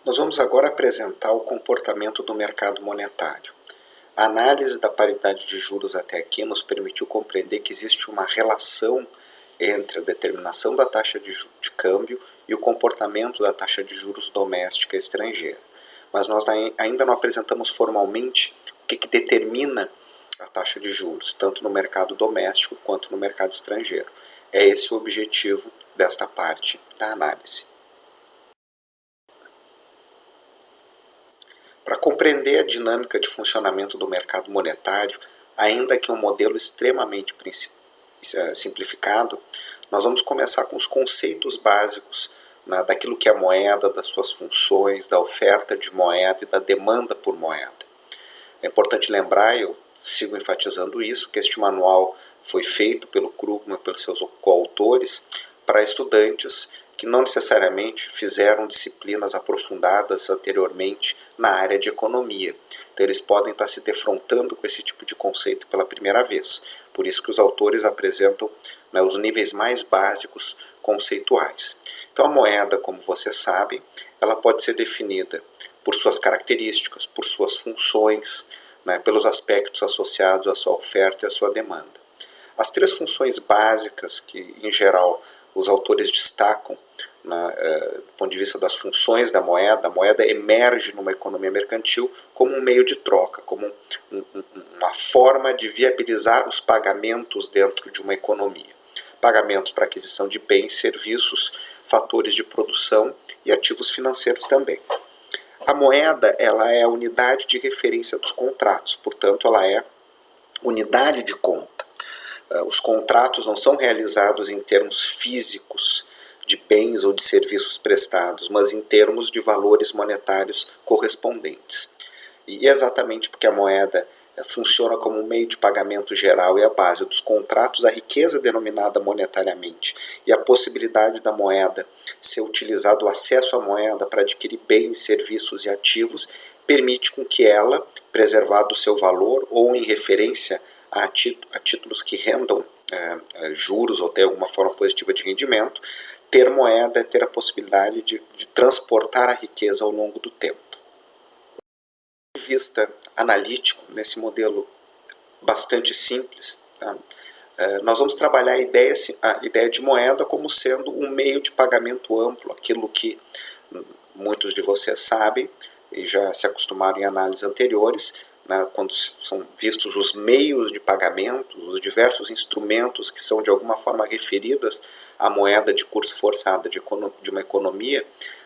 Nós vamos agora apresentar o comportamento do mercado monetário. A análise da paridade de juros até aqui nos permitiu compreender que existe uma relação entre a determinação da taxa de câmbio e o comportamento da taxa de juros doméstica e estrangeira. Mas nós ainda não apresentamos formalmente o que determina a taxa de juros, tanto no mercado doméstico quanto no mercado estrangeiro. É esse o objetivo desta parte da análise. Para compreender a dinâmica de funcionamento do mercado monetário, ainda que um modelo extremamente simplificado, nós vamos começar com os conceitos básicos daquilo que é moeda, das suas funções, da oferta de moeda e da demanda por moeda. É importante lembrar, eu sigo enfatizando isso, que este manual foi feito pelo Krugman e pelos seus coautores para estudantes que não necessariamente fizeram disciplinas aprofundadas anteriormente na área de economia. Então eles podem estar se defrontando com esse tipo de conceito pela primeira vez. Por isso que os autores apresentam os níveis mais básicos conceituais. Então a moeda, como você sabe, ela pode ser definida por suas características, por suas funções, pelos aspectos associados à sua oferta e à sua demanda. As três funções básicas que, em geral, os autores destacam do ponto de vista das funções da moeda, a moeda emerge numa economia mercantil como um meio de troca, como uma forma de viabilizar os pagamentos dentro de uma economia. Pagamentos para aquisição de bens, serviços, fatores de produção e ativos financeiros também. A moeda ela é a unidade de referência dos contratos, portanto ela é unidade de conta. Os contratos não são realizados em termos físicos de bens ou de serviços prestados, mas em termos de valores monetários correspondentes. E exatamente porque a moeda funciona como um meio de pagamento geral e a base dos contratos, a riqueza denominada monetariamente e a possibilidade da moeda ser utilizada, o acesso à moeda para adquirir bens, serviços e ativos, permite com que ela, preservado o seu valor ou em referência a títulos que rendam juros ou ter alguma forma positiva de rendimento, ter moeda é ter a possibilidade de transportar a riqueza ao longo do tempo. Do ponto de vista analítico, nesse modelo bastante simples, nós vamos trabalhar a ideia de moeda como sendo um meio de pagamento amplo, aquilo que muitos de vocês sabem e já se acostumaram em análises anteriores, quando são vistos os meios de pagamento, os diversos instrumentos que são de alguma forma referidas à moeda de curso forçada de uma economia,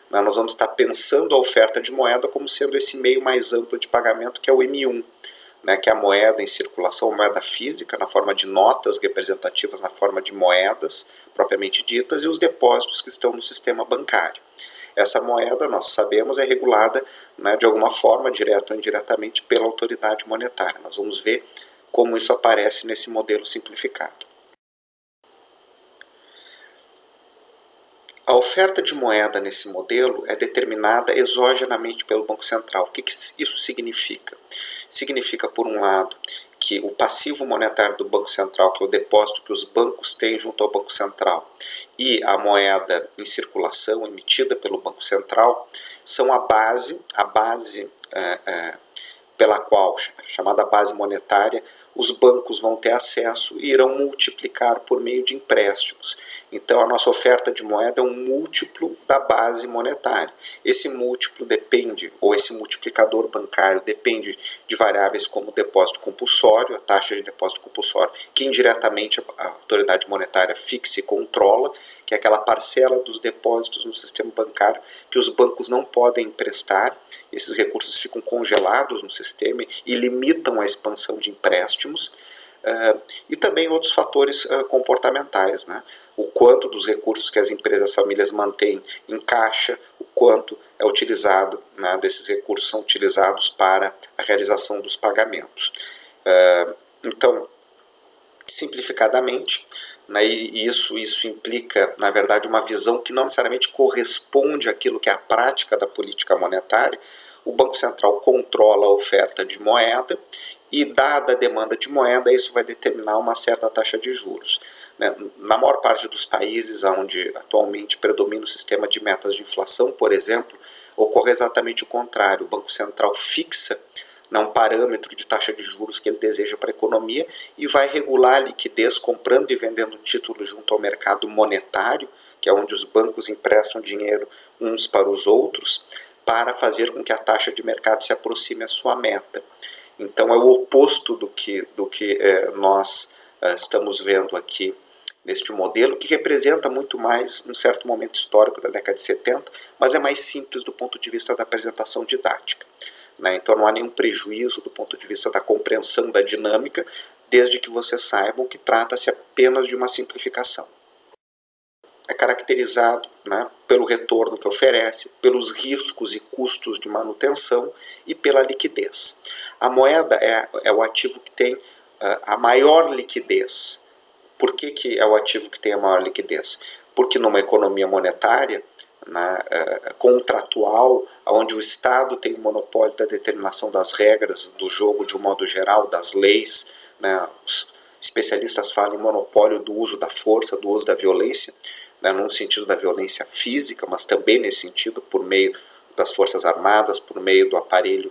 nós vamos estar pensando a oferta de moeda como sendo esse meio mais amplo de pagamento, que é o M1, que é a moeda em circulação, moeda física, na forma de notas representativas, na forma de moedas propriamente ditas, e os depósitos que estão no sistema bancário. Essa moeda, nós sabemos, é regulada de alguma forma, direta ou indiretamente, pela autoridade monetária. Nós vamos ver como isso aparece nesse modelo simplificado. A oferta de moeda nesse modelo é determinada exogenamente pelo Banco Central. O que isso significa? Significa, por um lado, que o passivo monetário do Banco Central, que é o depósito que os bancos têm junto ao Banco Central, e a moeda em circulação emitida pelo Banco Central, são a base pela qual, chamada base monetária, os bancos vão ter acesso e irão multiplicar por meio de empréstimos. Então a nossa oferta de moeda é um múltiplo da base monetária. Esse múltiplo depende, ou esse multiplicador bancário depende de variáveis como o depósito compulsório, a taxa de depósito compulsório, que indiretamente a autoridade monetária fixa e controla, que é aquela parcela dos depósitos no sistema bancário que os bancos não podem emprestar. Esses recursos ficam congelados no sistema e limitam a expansão de empréstimos, e também outros fatores comportamentais, o quanto dos recursos que as empresas e as famílias mantêm em caixa, o quanto é utilizado, desses recursos são utilizados para a realização dos pagamentos. Então, simplificadamente, e isso implica, na verdade, uma visão que não necessariamente corresponde àquilo que é a prática da política monetária. O Banco Central controla a oferta de moeda e, dada a demanda de moeda, isso vai determinar uma certa taxa de juros. Na maior parte dos países onde atualmente predomina o sistema de metas de inflação, por exemplo, ocorre exatamente o contrário. O Banco Central fixa um parâmetro de taxa de juros que ele deseja para a economia e vai regular a liquidez comprando e vendendo títulos junto ao mercado monetário, que é onde os bancos emprestam dinheiro uns para os outros, para fazer com que a taxa de mercado se aproxime à sua meta. Então é o oposto do que nós estamos vendo aqui neste modelo, que representa muito mais um certo momento histórico da década de 70, mas é mais simples do ponto de vista da apresentação didática. Então não há nenhum prejuízo do ponto de vista da compreensão da dinâmica, desde que vocês saibam que trata-se apenas de uma simplificação. É caracterizado pelo retorno que oferece, pelos riscos e custos de manutenção e pela liquidez. A moeda é o ativo que tem a maior liquidez. Por que é o ativo que tem a maior liquidez? Porque numa economia monetária, contratual, onde o Estado tem o monopólio da determinação das regras do jogo de um modo geral, das leis, os especialistas falam em monopólio do uso da força, do uso da violência, no sentido da violência física, mas também nesse sentido por meio das forças armadas, por meio do aparelho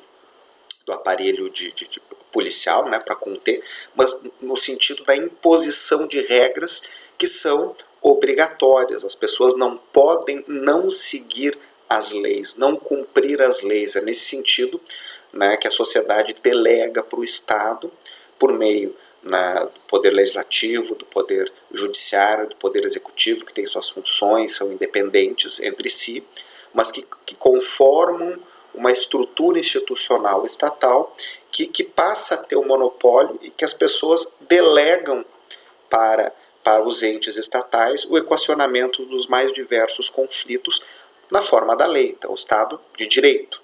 policial, para conter, mas no sentido da imposição de regras que são obrigatórias. As pessoas não podem não seguir as leis, não cumprir as leis. É nesse sentido que a sociedade delega para o Estado, por meio do poder legislativo, do poder judiciário, do poder executivo, que tem suas funções, são independentes entre si, mas que conformam uma estrutura institucional estatal que passa a ter o monopólio e que as pessoas delegam para os entes estatais o equacionamento dos mais diversos conflitos na forma da lei, então o Estado de Direito.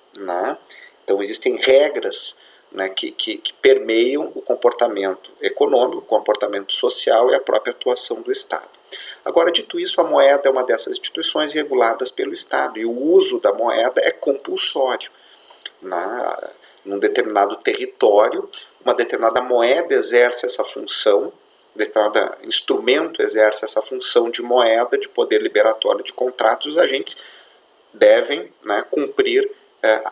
Então existem regras que permeiam o comportamento econômico, o comportamento social e a própria atuação do Estado. Agora, dito isso, a moeda é uma dessas instituições reguladas pelo Estado e o uso da moeda é compulsório. Num determinado território, uma determinada moeda exerce essa função, um determinado instrumento exerce essa função de moeda, de poder liberatório de contratos, os agentes devem cumprir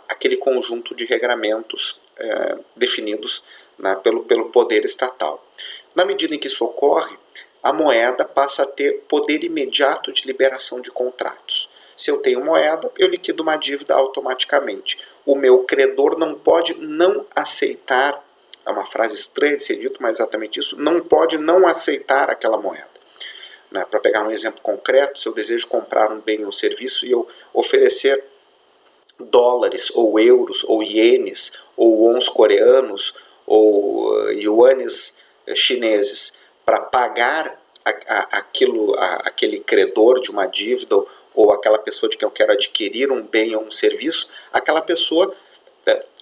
aquele conjunto de regramentos definidos pelo poder estatal. Na medida em que isso ocorre, a moeda passa a ter poder imediato de liberação de contratos. Se eu tenho moeda, eu liquido uma dívida automaticamente. O meu credor não pode não aceitar, é uma frase estranha de ser dito, mas exatamente isso, não pode não aceitar aquela moeda. Para pegar um exemplo concreto, se eu desejo comprar um bem ou serviço e eu oferecer dólares, ou euros, ou ienes, ou wons coreanos, ou yuanes chineses, para pagar aquele credor de uma dívida ou aquela pessoa de quem eu quero adquirir um bem ou um serviço, aquela pessoa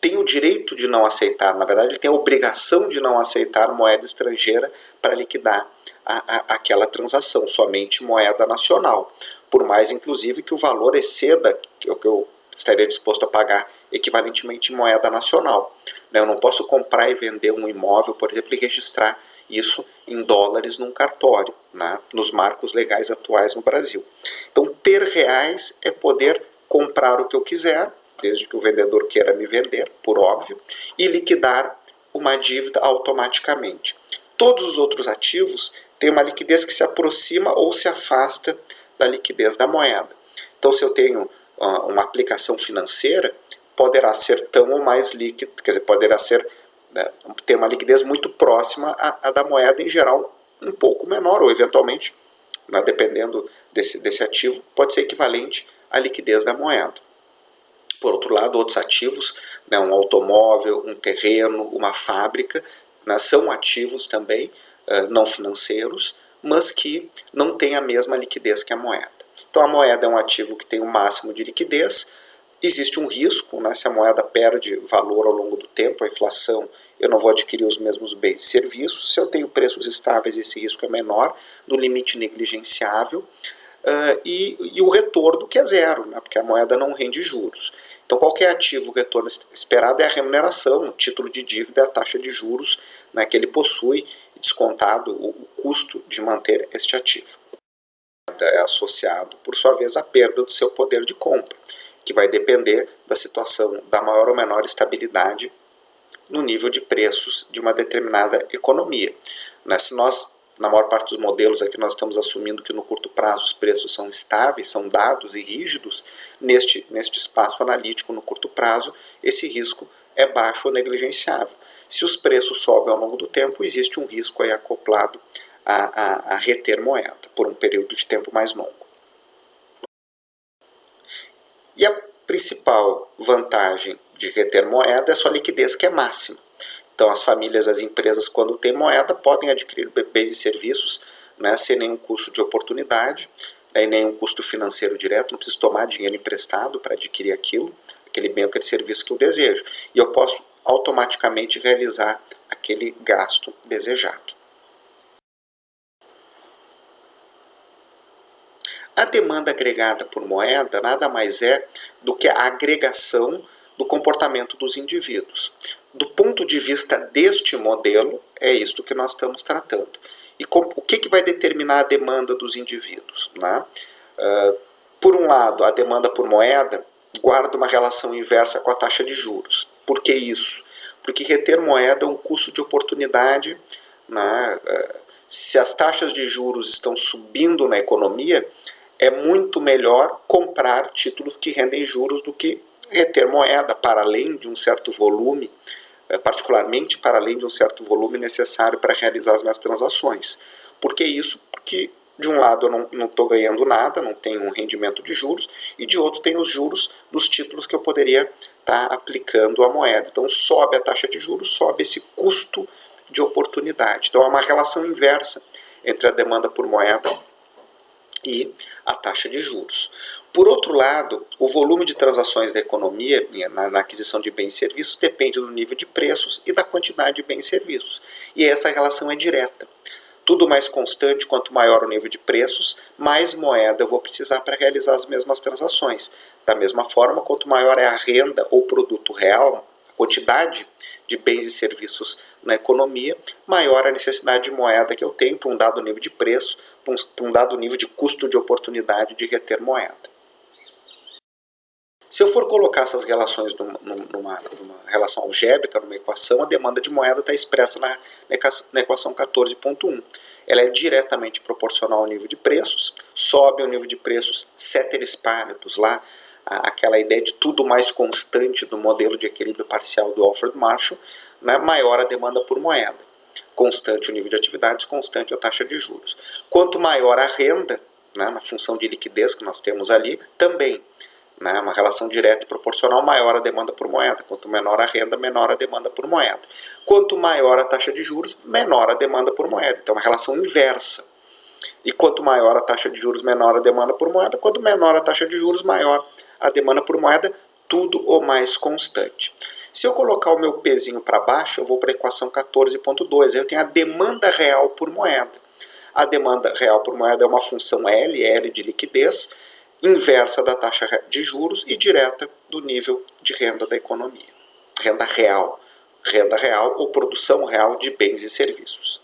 tem o direito de não aceitar, na verdade ele tem a obrigação de não aceitar moeda estrangeira para liquidar aquela transação, somente moeda nacional, por mais inclusive que o valor exceda o que eu estaria disposto a pagar equivalentemente em moeda nacional. Eu não posso comprar e vender um imóvel, por exemplo, e registrar isso em dólares num cartório, nos marcos legais atuais no Brasil. Então, ter reais é poder comprar o que eu quiser, desde que o vendedor queira me vender, por óbvio, e liquidar uma dívida automaticamente. Todos os outros ativos têm uma liquidez que se aproxima ou se afasta da liquidez da moeda. Então, se eu tenho uma aplicação financeira, poderá ser tão ou mais líquido, quer dizer, poderá ser ter uma liquidez muito próxima à da moeda, em geral um pouco menor, ou eventualmente, dependendo desse ativo, pode ser equivalente à liquidez da moeda. Por outro lado, outros ativos, um automóvel, um terreno, uma fábrica, são ativos também não financeiros, mas que não têm a mesma liquidez que a moeda. Então a moeda é um ativo que tem o máximo de liquidez. Existe um risco, se a moeda perde valor ao longo do tempo, a inflação, eu não vou adquirir os mesmos bens e serviços. Se eu tenho preços estáveis, esse risco é menor, no limite negligenciável, e o retorno que é zero, porque a moeda não rende juros. Então qualquer ativo, o retorno esperado é a remuneração, o título de dívida é a taxa de juros que ele possui, descontado o custo de manter este ativo. É associado, por sua vez, à perda do seu poder de compra. que vai depender da situação da maior ou menor estabilidade no nível de preços de uma determinada economia. Se nós, na maior parte dos modelos aqui, nós estamos assumindo que no curto prazo os preços são estáveis, são dados e rígidos, neste espaço analítico no curto prazo, esse risco é baixo ou negligenciável. Se os preços sobem ao longo do tempo, existe um risco aí acoplado a reter moeda por um período de tempo mais longo. E a principal vantagem de reter moeda é sua liquidez, que é máxima. Então as famílias, as empresas, quando têm moeda, podem adquirir bens e serviços, sem nenhum custo de oportunidade, e nenhum custo financeiro direto, não preciso tomar dinheiro emprestado para adquirir aquele bem ou aquele serviço que eu desejo. E eu posso automaticamente realizar aquele gasto desejado. A demanda agregada por moeda nada mais é do que a agregação do comportamento dos indivíduos. Do ponto de vista deste modelo, é isto que nós estamos tratando. E o que vai determinar a demanda dos indivíduos? Por um lado, a demanda por moeda guarda uma relação inversa com a taxa de juros. Por que isso? Porque reter moeda é um custo de oportunidade. Se as taxas de juros estão subindo na economia, é muito melhor comprar títulos que rendem juros do que reter moeda para além de um certo volume, particularmente para além de um certo volume necessário para realizar as minhas transações. Por que isso? Porque de um lado eu não estou ganhando nada, não tenho um rendimento de juros, e de outro tenho os juros dos títulos que eu poderia estar aplicando à moeda. Então sobe a taxa de juros, sobe esse custo de oportunidade. Então há uma relação inversa entre a demanda por moeda e a taxa de juros. Por outro lado, o volume de transações da economia na aquisição de bens e serviços depende do nível de preços e da quantidade de bens e serviços. E essa relação é direta. Tudo mais constante, quanto maior o nível de preços, mais moeda eu vou precisar para realizar as mesmas transações. Da mesma forma, quanto maior é a renda ou produto real, a quantidade de bens e serviços na economia, maior a necessidade de moeda que eu tenho para um dado nível de preço, para um dado nível de custo de oportunidade de reter moeda. Se eu for colocar essas relações numa relação algébrica, numa equação, a demanda de moeda está expressa na equação 14.1. Ela é diretamente proporcional ao nível de preços, sobe o nível de preços ceteris paribus, lá aquela ideia de tudo mais constante do modelo de equilíbrio parcial do Alfred Marshall, maior a demanda por moeda. Constante o nível de atividades, constante a taxa de juros. Quanto maior a renda, na função de liquidez que nós temos ali, também uma relação direta e proporcional, maior a demanda por moeda. Quanto menor a renda, menor a demanda por moeda. Quanto maior a taxa de juros, menor a demanda por moeda. Então é uma relação inversa. E quanto maior a taxa de juros, menor a demanda por moeda. Quanto menor a taxa de juros, maior a demanda por moeda, tudo o mais constante. Se eu colocar o meu pezinho para baixo, eu vou para a equação 14.2. Aí eu tenho a demanda real por moeda. A demanda real por moeda é uma função L de liquidez, inversa da taxa de juros e direta do nível de renda da economia. Renda real ou produção real de bens e serviços.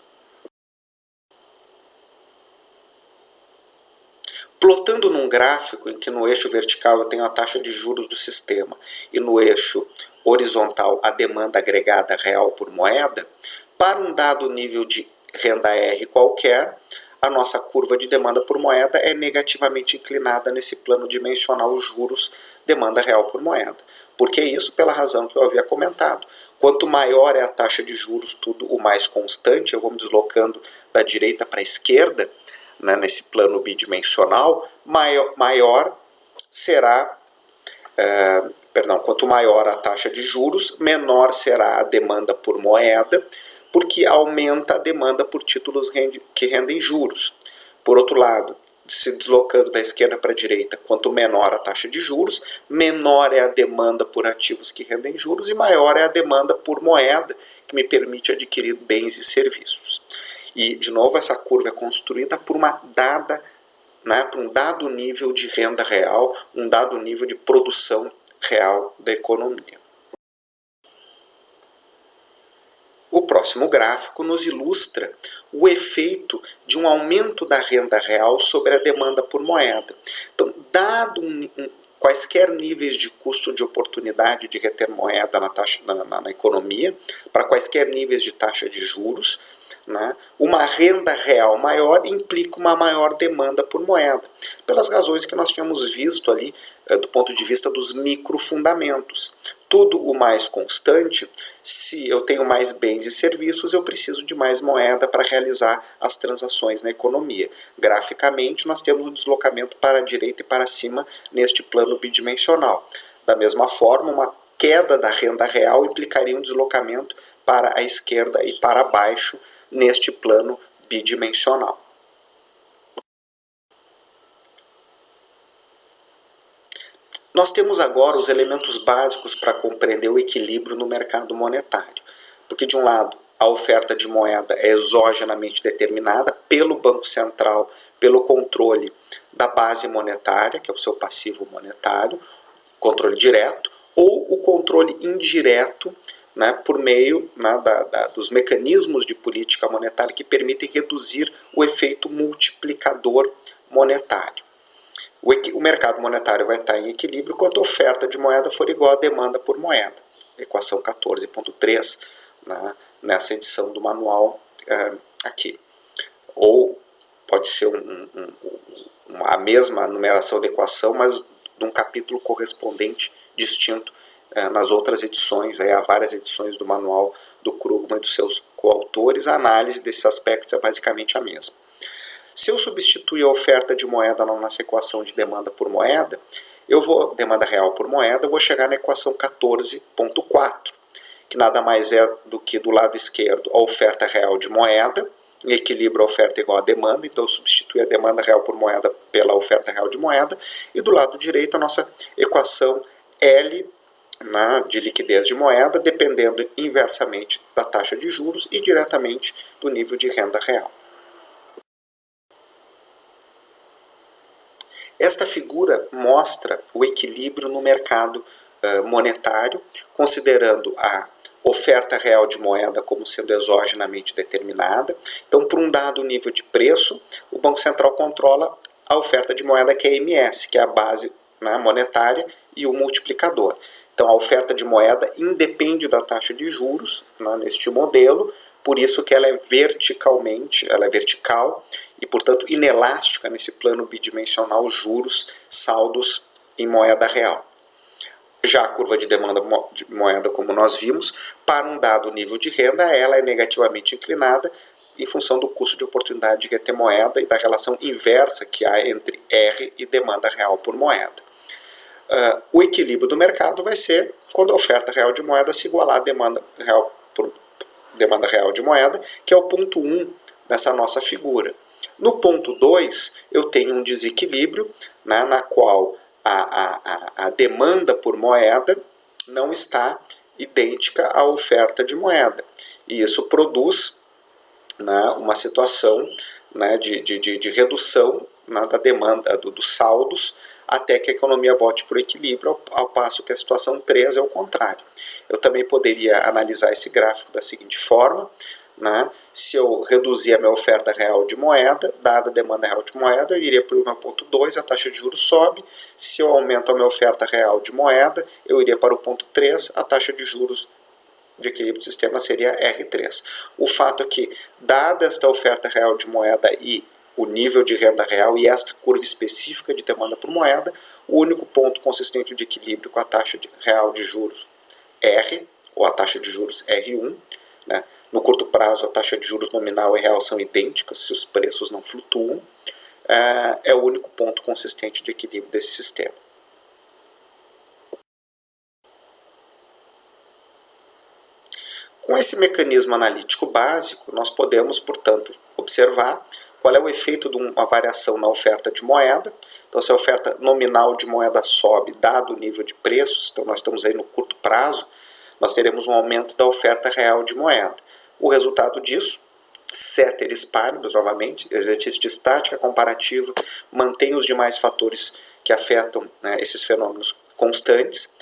Plotando num gráfico em que no eixo vertical eu tenho a taxa de juros do sistema e no eixo horizontal a demanda agregada real por moeda, para um dado nível de renda R qualquer, a nossa curva de demanda por moeda é negativamente inclinada nesse plano dimensional juros demanda real por moeda. Por que isso? Pela razão que eu havia comentado. Quanto maior é a taxa de juros, tudo o mais constante, eu vou me deslocando da direita para a esquerda, nesse plano bidimensional, maior será, quanto maior a taxa de juros, menor será a demanda por moeda, porque aumenta a demanda por títulos que rendem juros. Por outro lado, se deslocando da esquerda para a direita, quanto menor a taxa de juros, menor é a demanda por ativos que rendem juros e maior é a demanda por moeda, que me permite adquirir bens e serviços. E, de novo, essa curva é construída por por um dado nível de renda real, um dado nível de produção real da economia. O próximo gráfico nos ilustra o efeito de um aumento da renda real sobre a demanda por moeda. Então, dado quaisquer níveis de custo de oportunidade de reter moeda na economia, para quaisquer níveis de taxa de juros, né? Uma renda real maior implica uma maior demanda por moeda, pelas razões que nós tínhamos visto ali do ponto de vista dos microfundamentos. Tudo o mais constante, se eu tenho mais bens e serviços, eu preciso de mais moeda para realizar as transações na economia. Graficamente, nós temos um deslocamento para a direita e para cima neste plano bidimensional. Da mesma forma, uma queda da renda real implicaria um deslocamento para a esquerda e para baixo neste plano bidimensional. Nós temos agora os elementos básicos para compreender o equilíbrio no mercado monetário. Porque, de um lado, a oferta de moeda é exogenamente determinada pelo Banco Central, pelo controle da base monetária, que é o seu passivo monetário, controle direto, ou o controle indireto, né, por meio dos mecanismos de política monetária que permitem reduzir o efeito multiplicador monetário. O mercado monetário vai estar em equilíbrio quando a oferta de moeda for igual à demanda por moeda. Equação 14.3, né, nessa edição do manual aqui. Ou pode ser a mesma numeração da equação, mas num capítulo correspondente distinto nas outras edições. Há várias edições do manual do Krugman e dos seus coautores. A análise desses aspectos é basicamente a mesma. Se eu substituir a oferta de moeda na nossa equação de demanda por moeda, demanda real por moeda, eu vou chegar na equação 14.4, que nada mais é do que do lado esquerdo a oferta real de moeda, em equilíbrio a oferta igual à demanda, então eu substituo a demanda real por moeda pela oferta real de moeda, e do lado direito a nossa equação L de liquidez de moeda, dependendo inversamente da taxa de juros e diretamente do nível de renda real. Esta figura mostra o equilíbrio no mercado monetário, considerando a oferta real de moeda como sendo exogenamente determinada. Então, por um dado nível de preço, o Banco Central controla a oferta de moeda que é a MS, que é a base monetária, e o multiplicador. Então, a oferta de moeda independe da taxa de juros neste modelo, por isso que ela é vertical e, portanto, inelástica nesse plano bidimensional juros, saldos em moeda real. Já a curva de demanda de moeda, como nós vimos, para um dado nível de renda, ela é negativamente inclinada em função do custo de oportunidade de reter moeda e da relação inversa que há entre R e demanda real por moeda. O equilíbrio do mercado vai ser quando a oferta real de moeda se igualar à demanda real de moeda, que é o ponto 1 dessa nossa figura. No ponto 2, eu tenho um desequilíbrio na qual a demanda por moeda não está idêntica à oferta de moeda. E isso produz uma situação de redução da demanda dos saldos até que a economia volte para o equilíbrio, ao passo que a situação 3 é o contrário. Eu também poderia analisar esse gráfico da seguinte forma: se eu reduzir a minha oferta real de moeda, dada a demanda real de moeda, eu iria para o 1.2, a taxa de juros sobe. Se eu aumento a minha oferta real de moeda, eu iria para o ponto 3, a taxa de juros de equilíbrio do sistema seria R3. O fato é que, dada esta oferta real de moeda e o nível de renda real e esta curva específica de demanda por moeda, o único ponto consistente de equilíbrio com a taxa real de juros R, ou a taxa de juros R1, no curto prazo a taxa de juros nominal e real são idênticas se os preços não flutuam, é o único ponto consistente de equilíbrio desse sistema. Com esse mecanismo analítico básico, nós podemos, portanto, observar qual é o efeito de uma variação na oferta de moeda. Então, se a oferta nominal de moeda sobe, dado o nível de preços, então nós estamos aí no curto prazo, nós teremos um aumento da oferta real de moeda. O resultado disso, ceteris paribus, novamente, exercício de estática comparativa, mantém os demais fatores que afetam esses fenômenos constantes.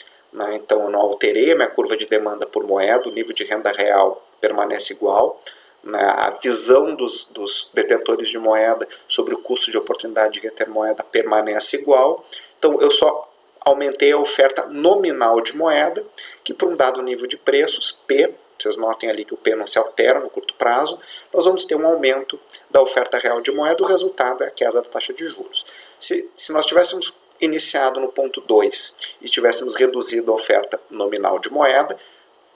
Então, eu não alterei a minha curva de demanda por moeda, o nível de renda real permanece igual. A visão dos detentores de moeda sobre o custo de oportunidade de reter moeda permanece igual. Então, eu só aumentei a oferta nominal de moeda, que para um dado nível de preços, P, vocês notem ali que o P não se altera no curto prazo, nós vamos ter um aumento da oferta real de moeda, o resultado é a queda da taxa de juros. Se nós tivéssemos iniciado no ponto 2 e tivéssemos reduzido a oferta nominal de moeda,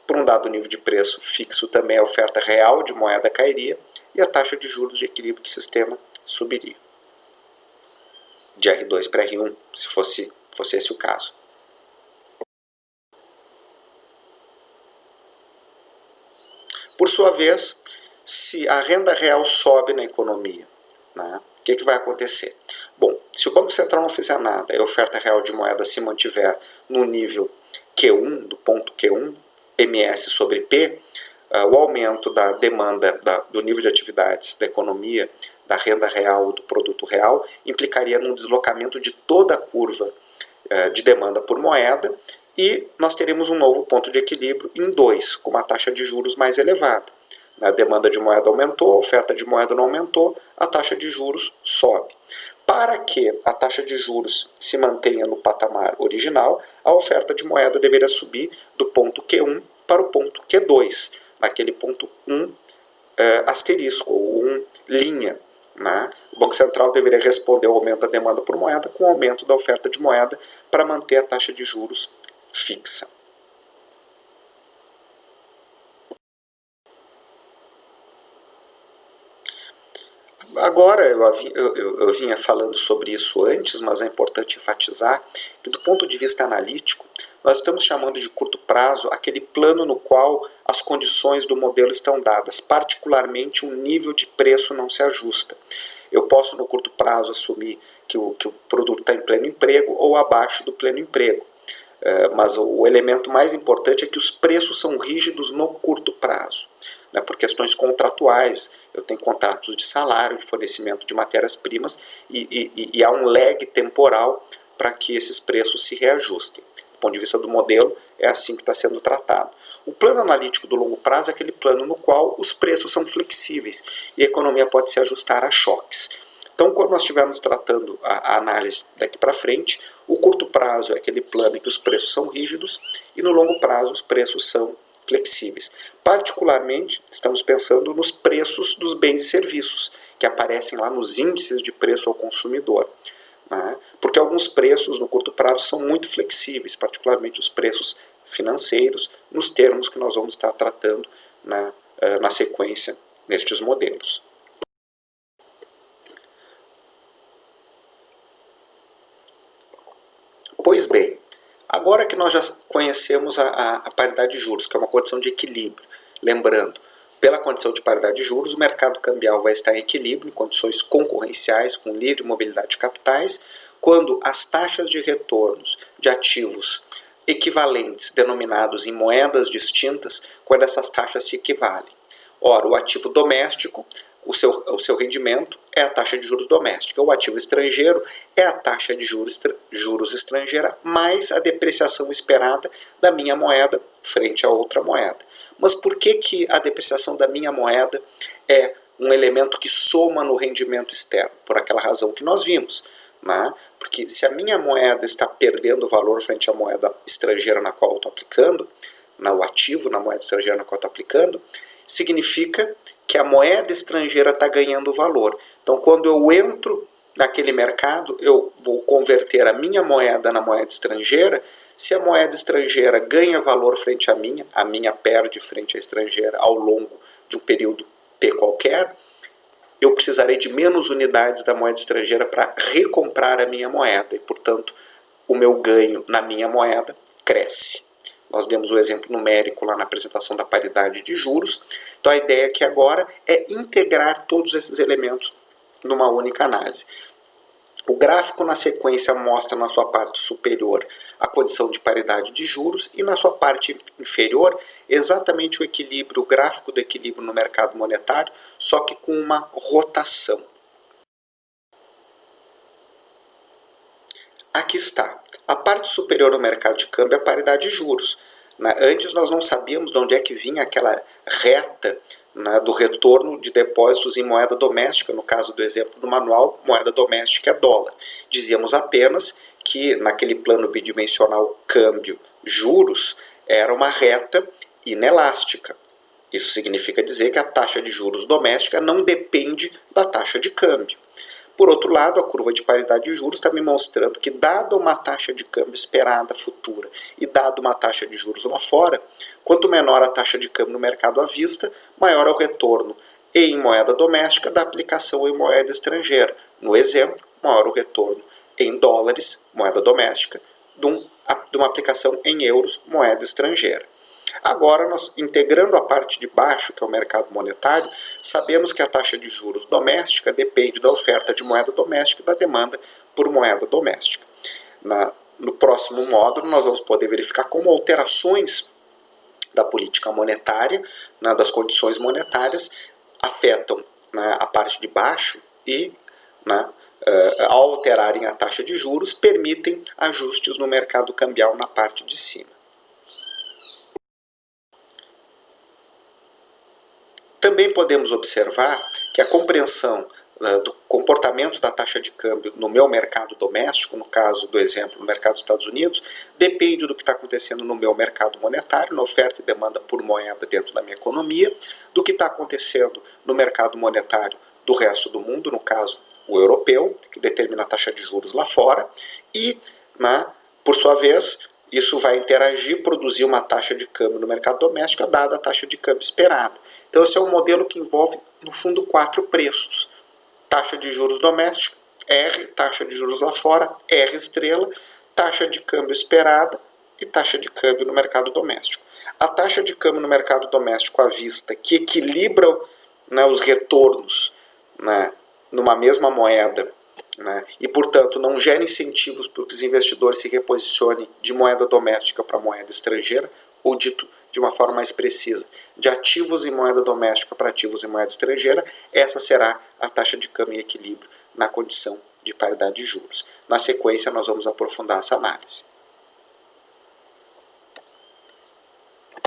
por um dado nível de preço fixo também a oferta real de moeda cairia e a taxa de juros de equilíbrio do sistema subiria. De R2 para R1, se fosse esse o caso. Por sua vez, se a renda real sobe na economia, né, o que vai acontecer? Bom, se o Banco Central não fizer nada e a oferta real de moeda se mantiver no nível Q1, do ponto Q1, MS sobre P, o aumento da demanda, do nível de atividades da economia, da renda real, do produto real, implicaria num deslocamento de toda a curva de demanda por moeda e nós teremos um novo ponto de equilíbrio em 2, com uma taxa de juros mais elevada. A demanda de moeda aumentou, a oferta de moeda não aumentou, a taxa de juros sobe. Para que a taxa de juros se mantenha no patamar original, a oferta de moeda deveria subir do ponto Q1 para o ponto Q2, naquele ponto 1 asterisco, ou 1 linha. Né? O Banco Central deveria responder ao aumento da demanda por moeda com o aumento da oferta de moeda para manter a taxa de juros fixa. Agora, eu vinha falando sobre isso antes, mas é importante enfatizar que do ponto de vista analítico, nós estamos chamando de curto prazo aquele plano no qual as condições do modelo estão dadas, particularmente um nível de preço não se ajusta. Eu posso no curto prazo assumir que o produto está em pleno emprego ou abaixo do pleno emprego. Mas o elemento mais importante é que os preços são rígidos no curto prazo, né, por questões contratuais. Eu tenho contratos de salário, de fornecimento de matérias-primas e há um lag temporal para que esses preços se reajustem. Do ponto de vista do modelo, é assim que está sendo tratado. O plano analítico do longo prazo é aquele plano no qual os preços são flexíveis e a economia pode se ajustar a choques. Então, quando nós estivermos tratando a análise daqui para frente, o curto prazo é aquele plano em que os preços são rígidos e no longo prazo os preços são flexíveis. Particularmente, estamos pensando nos preços dos bens e serviços, que aparecem lá nos índices de preço ao consumidor. Né? Porque alguns preços no curto prazo são muito flexíveis, particularmente os preços financeiros, nos termos que nós vamos estar tratando na sequência nestes modelos. Pois bem, agora que nós já conhecemos a paridade de juros, que é uma condição de equilíbrio, lembrando, pela condição de paridade de juros, o mercado cambial vai estar em equilíbrio, em condições concorrenciais, com livre mobilidade de capitais, quando as taxas de retornos de ativos equivalentes, denominados em moedas distintas, quando essas taxas se equivalem. Ora, o ativo doméstico, o seu rendimento é a taxa de juros doméstica. O ativo estrangeiro é a taxa de juros estrangeira mais a depreciação esperada da minha moeda frente a outra moeda. Mas por que a depreciação da minha moeda é um elemento que soma no rendimento externo? Por aquela razão que nós vimos. Né? Porque se a minha moeda está perdendo valor frente à moeda estrangeira na qual eu estou aplicando, o ativo na moeda estrangeira na qual eu estou aplicando, significa que a moeda estrangeira está ganhando valor. Então, quando eu entro naquele mercado, eu vou converter a minha moeda na moeda estrangeira. Se a moeda estrangeira ganha valor frente à minha perde frente à estrangeira ao longo de um período T qualquer, eu precisarei de menos unidades da moeda estrangeira para recomprar a minha moeda. E, portanto, o meu ganho na minha moeda cresce. Nós demos o exemplo numérico lá na apresentação da paridade de juros. Então a ideia aqui agora é integrar todos esses elementos numa única análise. O gráfico na sequência mostra na sua parte superior a condição de paridade de juros e na sua parte inferior exatamente o equilíbrio, o gráfico do equilíbrio no mercado monetário, só que com uma rotação. Aqui está. A parte superior do mercado de câmbio é a paridade de juros. Antes nós não sabíamos de onde é que vinha aquela reta do retorno de depósitos em moeda doméstica, no caso do exemplo do manual, moeda doméstica é dólar. Dizíamos apenas que naquele plano bidimensional câmbio-juros era uma reta inelástica. Isso significa dizer que a taxa de juros doméstica não depende da taxa de câmbio. Por outro lado, a curva de paridade de juros está me mostrando que, dada uma taxa de câmbio esperada futura e dada uma taxa de juros lá fora, quanto menor a taxa de câmbio no mercado à vista, maior é o retorno em moeda doméstica da aplicação em moeda estrangeira. No exemplo, maior o retorno em dólares, moeda doméstica, de uma aplicação em euros, moeda estrangeira. Agora, nós, integrando a parte de baixo, que é o mercado monetário, sabemos que a taxa de juros doméstica depende da oferta de moeda doméstica e da demanda por moeda doméstica. No próximo módulo, nós vamos poder verificar como alterações da política monetária, das condições monetárias, afetam a parte de baixo e, ao alterarem a taxa de juros, permitem ajustes no mercado cambial na parte de cima. Também podemos observar que a compreensão do comportamento da taxa de câmbio no meu mercado doméstico, no caso do exemplo no mercado dos Estados Unidos, depende do que está acontecendo no meu mercado monetário, na oferta e demanda por moeda dentro da minha economia, do que está acontecendo no mercado monetário do resto do mundo, no caso o europeu, que determina a taxa de juros lá fora, e, por sua vez, isso vai interagir, produzir uma taxa de câmbio no mercado doméstico, dada a taxa de câmbio esperada. Então, esse é um modelo que envolve, no fundo, 4 preços. Taxa de juros doméstica, R, taxa de juros lá fora, R estrela, taxa de câmbio esperada e taxa de câmbio no mercado doméstico. A taxa de câmbio no mercado doméstico à vista, que equilibra os retornos numa mesma moeda, e, portanto, não gera incentivos para que os investidores se reposicionem de moeda doméstica para moeda estrangeira, ou dito de uma forma mais precisa, de ativos em moeda doméstica para ativos em moeda estrangeira, essa será a taxa de câmbio em equilíbrio na condição de paridade de juros. Na sequência, nós vamos aprofundar essa análise.